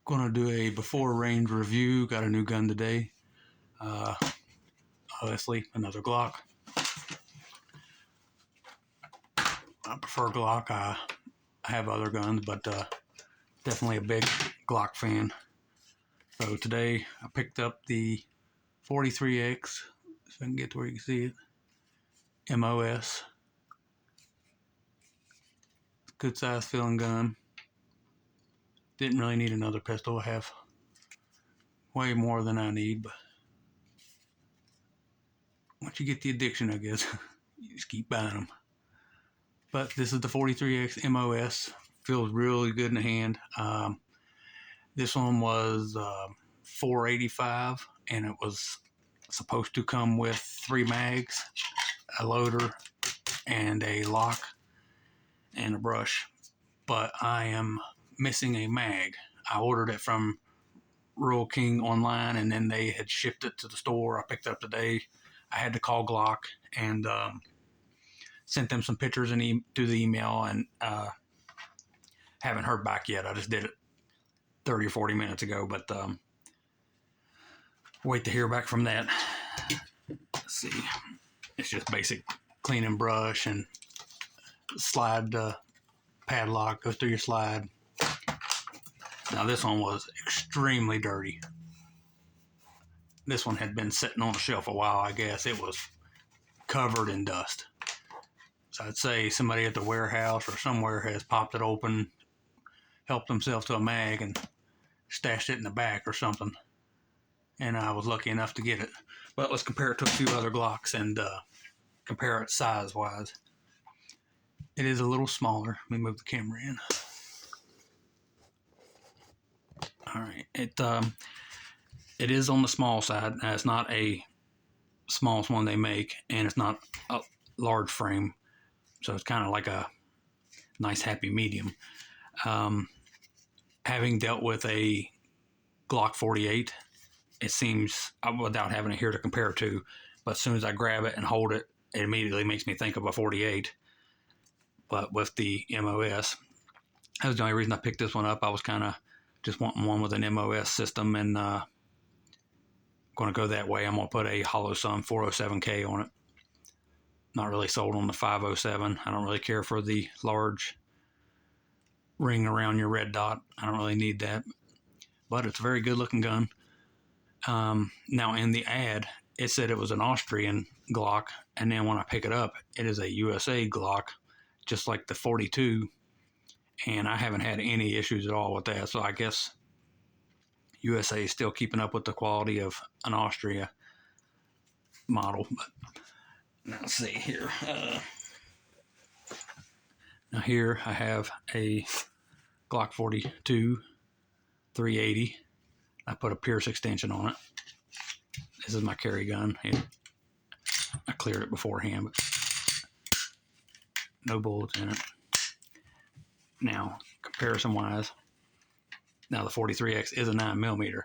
Gonna do a before range review. Got a new gun today. Obviously another Glock. I prefer Glock. I have other guns, but definitely a big Glock fan. So today I picked up the 43X, so I can get to where you can see it. m.o.s. Good size feeling gun. Didn't really need another pistol. I have way more than I need, but once you get the addiction, I guess, you just keep buying them. But this is the 43X m.o.s. Feels really good in the hand. This one was $485, and it was supposed to come with 3 mags, a loader, and a lock, and a brush. But I am missing a mag. I ordered it from Rural King online, and then they had shipped it to the store. I picked it up today. I had to call Glock and sent them some pictures and through the email, and haven't heard back yet. I just did it 30 or 40 minutes ago, but wait to hear back from that. Let's see. It's just basic cleaning brush and slide padlock goes through your slide. Now this one was extremely dirty. This one had been sitting on the shelf a while, I guess. It was covered in dust. So I'd say somebody at the warehouse or somewhere has popped it open, helped themselves to a mag, and stashed it in the back or something. And I was lucky enough to get it. But let's compare it to a few other Glocks and compare it size-wise. It is a little smaller. Let me move the camera in. All right. It is on the small side. It's not a smallest one they make, and it's not a large frame. So it's kind of like a nice happy medium. Having dealt with a Glock 48, it seems, without having it here to compare it to, but as soon as I grab it and hold it, it immediately makes me think of a 48. But with the m.o.s, that was the only reason I picked this one up. I was kind of just wanting one with an m.o.s system, and going to go that way. I'm going to put a Hollow Sun 407K on it. Not really sold on the 507. I don't really care for the large ring around your red dot. I don't really need that. But it's a very good looking gun. Now in the ad, it said it was an Austrian Glock, and then when I pick it up, it is a USA Glock, just like the 42, and I haven't had any issues at all with that. So I guess USA is still keeping up with the quality of an Austria model. But now let's see here. Now here I have a Glock 42 380. I put a Pierce extension on it. This is my carry gun. I cleared it beforehand, but no bullets in it. Now, comparison-wise, now the 43X is a 9mm,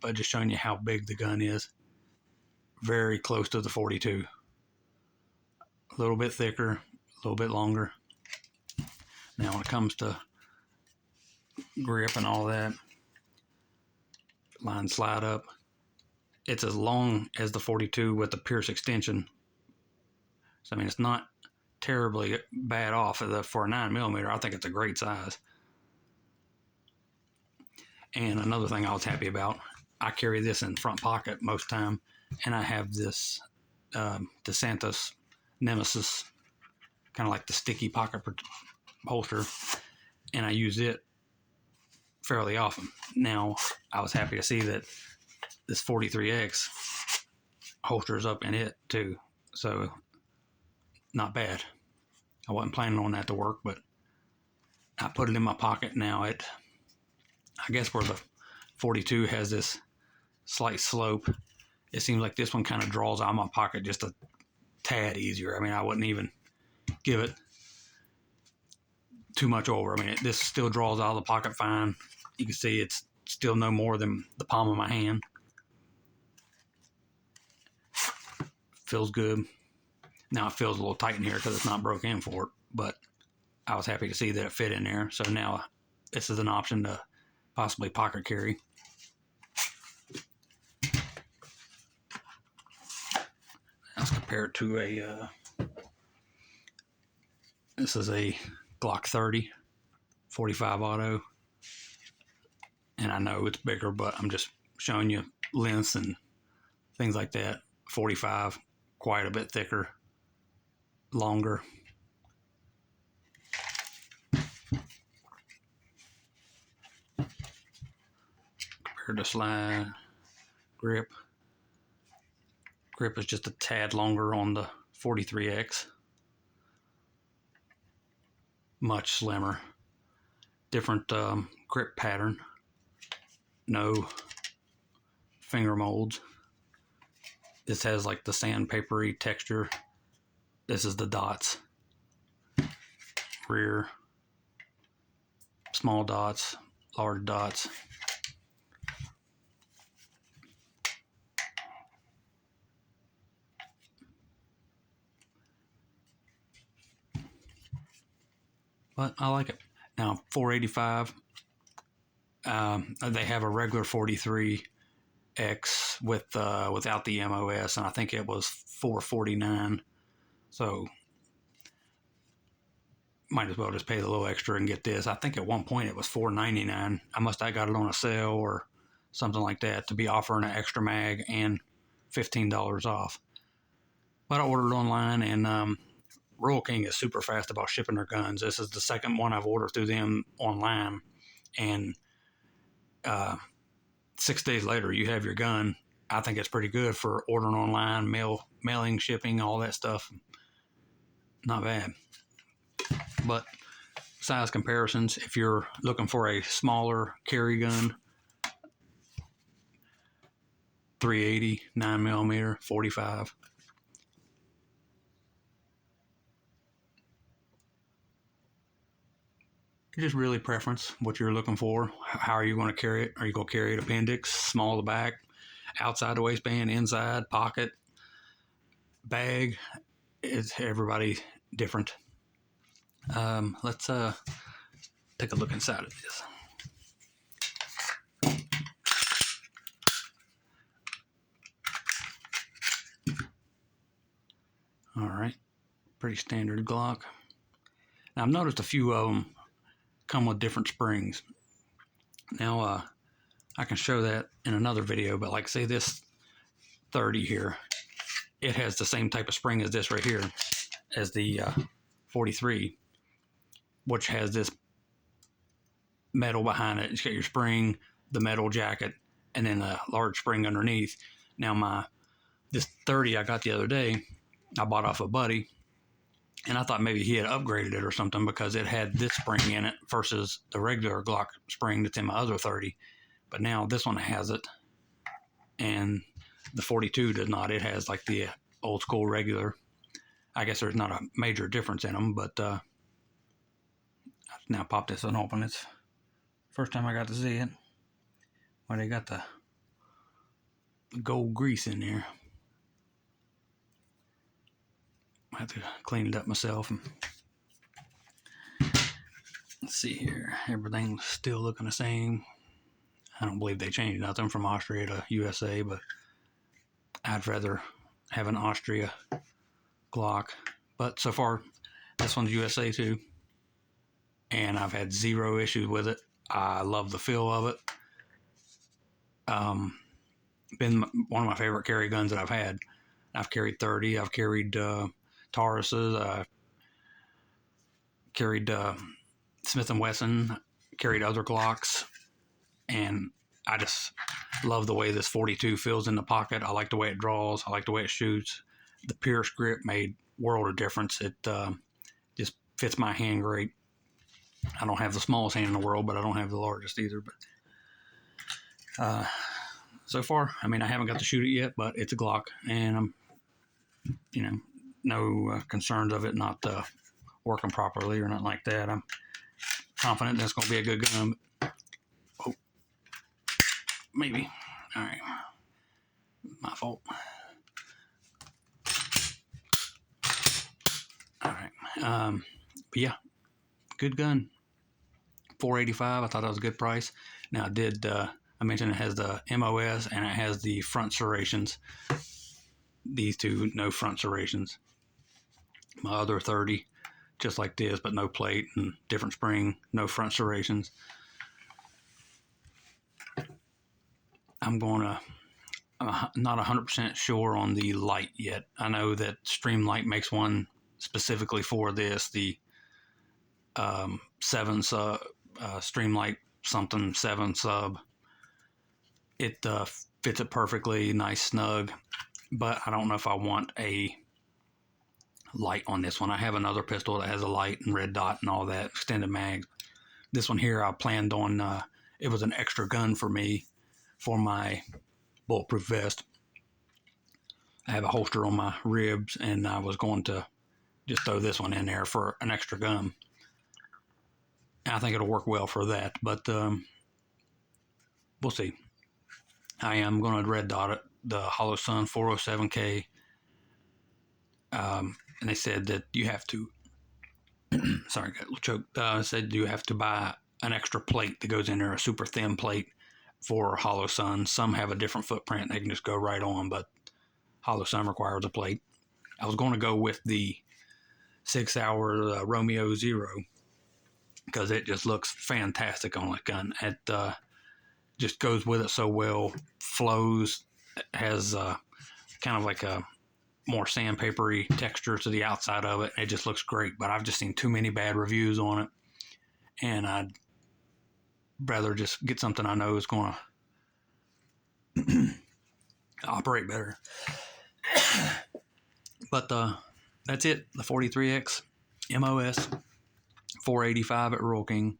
but just showing you how big the gun is. Very close to the 42. A little bit thicker, a little bit longer. Now, when it comes to grip and all that, line slide up, it's as long as the 42 with the Pierce extension. So I mean, it's not terribly bad off for a 9mm. I think it's a great size. And another thing I was happy about, I carry this in front pocket most time, and I have this DeSantis Nemesis, kind of like the sticky pocket holster, and I use it fairly often. Now, I was happy to see that this 43X holsters up in it too, so not bad. I wasn't planning on that to work, but I put it in my pocket. Now I guess where the 42 has this slight slope, it seems like this one kind of draws out of my pocket just a tad easier. I mean, I wouldn't even give it too much over. I mean, this still draws out of the pocket fine. You can see it's still no more than the palm of my hand. Feels good. Now it feels a little tight in here because it's not broke in for it, but I was happy to see that it fit in there. So now this is an option to, if possibly pocket carry. Let's compare it to a, this is a Glock 30, 45 auto. And I know it's bigger, but I'm just showing you lengths and things like that. 45, quite a bit thicker, longer. Compared to slide, grip. Grip is just a tad longer on the 43X. Much slimmer. Different grip pattern. No finger molds. This has like the sandpapery texture. This is the dots. Rear. Small dots, large dots. But I like it. Now, 485, they have a regular 43X with without the m.o.s, and I think it was 449. So might as well just pay the little extra and get this. I think at one point it was $4.99. I must have got it on a sale or something like that to be offering an extra mag and $15 off. But I ordered online, and Royal King is super fast about shipping their guns. This is the second one I've ordered through them online, and 6 days later you have your gun. I think it's pretty good for ordering online, mailing, shipping, all that stuff. Not bad. But size comparisons, if you're looking for a smaller carry gun, 380, 9mm, 45. Just really preference what you're looking for. How are you going to carry it? Are you going to carry it appendix, small the back, outside the waistband, inside, pocket, bag? It's everybody different. Let's take a look inside of this. All right, pretty standard Glock. Now I've noticed a few of them come with different springs. Now I can show that in another video, but like say this 30 here, it has the same type of spring as this right here, as the 43, which has this metal behind it. It's got your spring, the metal jacket, and then a large spring underneath. Now this 30 I got the other day, I bought off a buddy, and I thought maybe he had upgraded it or something because it had this spring in it versus the regular Glock spring that's in my other 30. But now this one has it, and the 42 does not. It has like the old school regular. I guess there's not a major difference in them, but I've now popped this one open. It's first time I got to see it. Well, they got the gold grease in there. I have to clean it up myself. And let's see here. Everything's still looking the same. I don't believe they changed nothing from Austria to USA, but I'd rather have an Austria Glock. But so far, this one's USA too, and I've had zero issues with it. I love the feel of it. Been one of my favorite carry guns that I've had. I've carried 30. I've carried Tauruses. I've carried Smith & Wesson. Carried other Glocks, and I just love the way this 42 feels in the pocket. I like the way it draws. I like the way it shoots. The Pierce grip made world of difference. It just fits my hand great. I don't have the smallest hand in the world, but I don't have the largest either. But so far, I mean, I haven't got to shoot it yet, but it's a Glock, and I'm, no concerns of it not working properly or nothing like that. I'm confident that's going to be a good gun. Oh, maybe. All right. My fault. All right. But yeah, good gun. $485. I thought that was a good price. Now, I mentioned it has the m.o.s and it has the front serrations. These two, no front serrations. My other 30, just like this, but no plate and different spring, no front serrations. I'm not 100% sure on the light yet. I know that Streamlight makes one specifically for this, the 7 sub, Streamlight something 7 sub. It fits it perfectly, nice, snug, but I don't know if I want a light on this one. I have another pistol that has a light and red dot and all that, extended mag. This one here, I planned on, it was an extra gun for me for my bulletproof vest. I have a holster on my ribs, and I was going to just throw this one in there for an extra gun. And I think it'll work well for that, but we'll see. I am going to red dot it, the Hollow Sun 407K. And they said that you have to, sorry, got a little choke. Said you have to buy an extra plate that goes in there, a super thin plate for Hollow Sun. Some have a different footprint, they can just go right on, but Hollow Sun requires a plate. I was going to go with the 6 Hour Romeo Zero because it just looks fantastic on that gun. It just goes with it so well, flows, has kind of like a more sandpapery texture to the outside of it. It just looks great, but I've just seen too many bad reviews on it, and I'd rather just get something I know is going to operate better. But that's it, the 43X m.o.s, 485 at Royal King,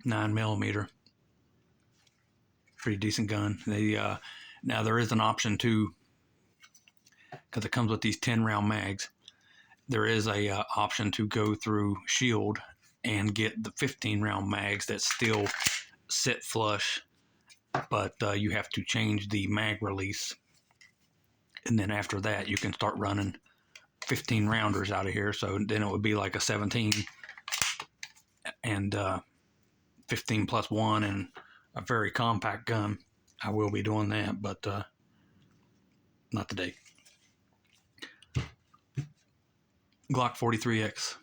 9mm. Pretty decent gun. Now there is an option too, because it comes with these 10-round mags. There is a option to go through Shield and get the 15-round mags that still sit flush, but you have to change the mag release, and then after that you can start running 15 rounders out of here. So then it would be like a 17 and 15 plus 1 and a very compact gun. I will be doing that, but not today. Glock 43X.